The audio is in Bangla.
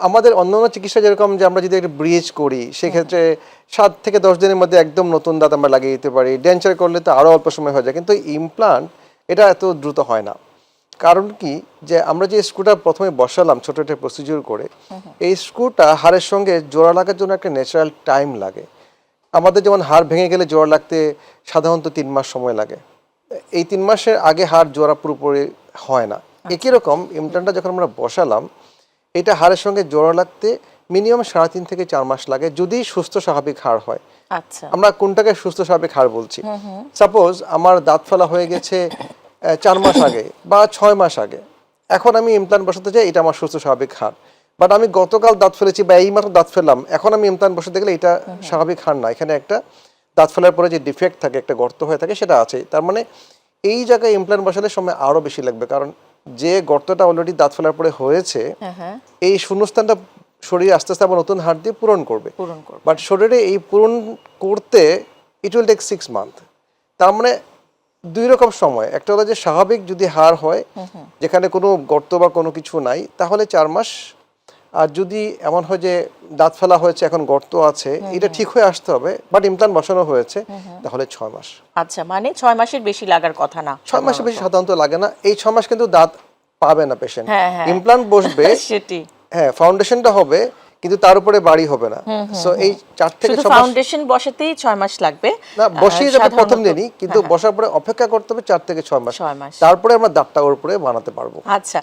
আমাদের অন্যান্য চিকিৎসা যেরকম যে আমরা যদি একটা ব্রিজ করি সেক্ষেত্রে 7 থেকে 10 দিনের মধ্যে একদম নতুন দাঁত আমরা লাগিয়ে দিতে পারি। ডেঞ্চার করলে তো আরও অল্প সময় হয়ে যায়, কিন্তু ইমপ্লান্ট এটা এত দ্রুত হয় না। কারণ কি, যে আমরা যে স্ক্রুটা প্রথমে বসালাম ছোট একটা প্রসিডিউর করে, এই স্ক্রুটা হাড়ের সঙ্গে জোড়া লাগার জন্য একটা ন্যাচারাল টাইম লাগে। আমাদের যেমন হাড় ভেঙে গেলে জোড়া লাগতে সাধারণত 3 মাস সময় লাগে। এই 3 মাসের আগে হাড় জোড়া পুরোপুরি হয় না। একই রকম ইমপ্লান্টটা যখন আমরা বসালাম, এটা হাড়ের সঙ্গে জোড়া লাগতে মিনিমাম 3.5 থেকে 4 মাস লাগে, যদি সুস্থ স্বাভাবিক হাড় হয়। আচ্ছা, আমরা কোনটাকে সুস্থ স্বাভাবিক হাড় বলছি? সাপোজ আমার দাঁত ফেলা হয়ে গেছে 4 মাস আগে বা 6 মাস আগে, এখন আমি ইমপ্লান্ট বসাতে চাই, এটা আমার সুস্থ স্বাভাবিক হাড়। বাট আমি গতকাল দাঁত ফেলেছি বা এই মাত্র দাঁত ফেললাম, এখন আমি ইমপ্লান্ট বসাতে গেলে এটা স্বাভাবিক হাড় না, এখানে একটা দাঁত ফেলার পরে যে ডিফেক্ট থাকে, একটা গর্ত হয়ে থাকে, সেটা আছে। তার মানে এই জায়গায় ইমপ্লান্ট বসালে সময় আরও বেশি লাগবে, কারণ যে গর্তটা অলরেডি দাঁত ফেলার পরে হয়েছে, এই শূন্যস্থানটা শরীরে আস্তে আস্তে আবার নতুন হাড় দিয়ে পূরণ করবে। বাট শরীরে এই পূরণ করতে ইট উইল টেক 6 মান্থ। তার মানে দুই রকম সময়, একটা হলো যে স্বাভাবিক যদি হাড় হয় যেখানে কোনো গর্ত বা কোনো কিছু নাই, তাহলে 4 মাস। আর যদি এমন হয় যে দাঁত ফেলা হয়েছে, এখন গর্ত আছে, এটা ঠিক হয়ে আসতে হবে, বাট ইমপ্লান্ট বসানো হয়েছে, তাহলে 6 মাস। আচ্ছা, মানে 6 মাসের বেশি লাগার কথা না। 6 মাসের বেশি সাধারণত লাগে না। এই 6 মাস কিন্তু দাঁত পাবে না পেশেন্ট। হ্যাঁ। ইমপ্লান্ট বসবে, সেটি হ্যাঁ, ফাউন্ডেশনটা হবে, কিন্তু তার উপরে বাড়ি হবে না। সো এই 4 থেকে 6 মাস ফাউন্ডেশন বসাতেই 6 মাস লাগবে। না, বসিয়ে যাবে প্রথম দিনই, কিন্তু বসার পরে অপেক্ষা করতে হবে 4 থেকে 6 মাস। তারপরে আমরা দাঁতটা ওর উপরে বানাতে পারবো। আচ্ছা।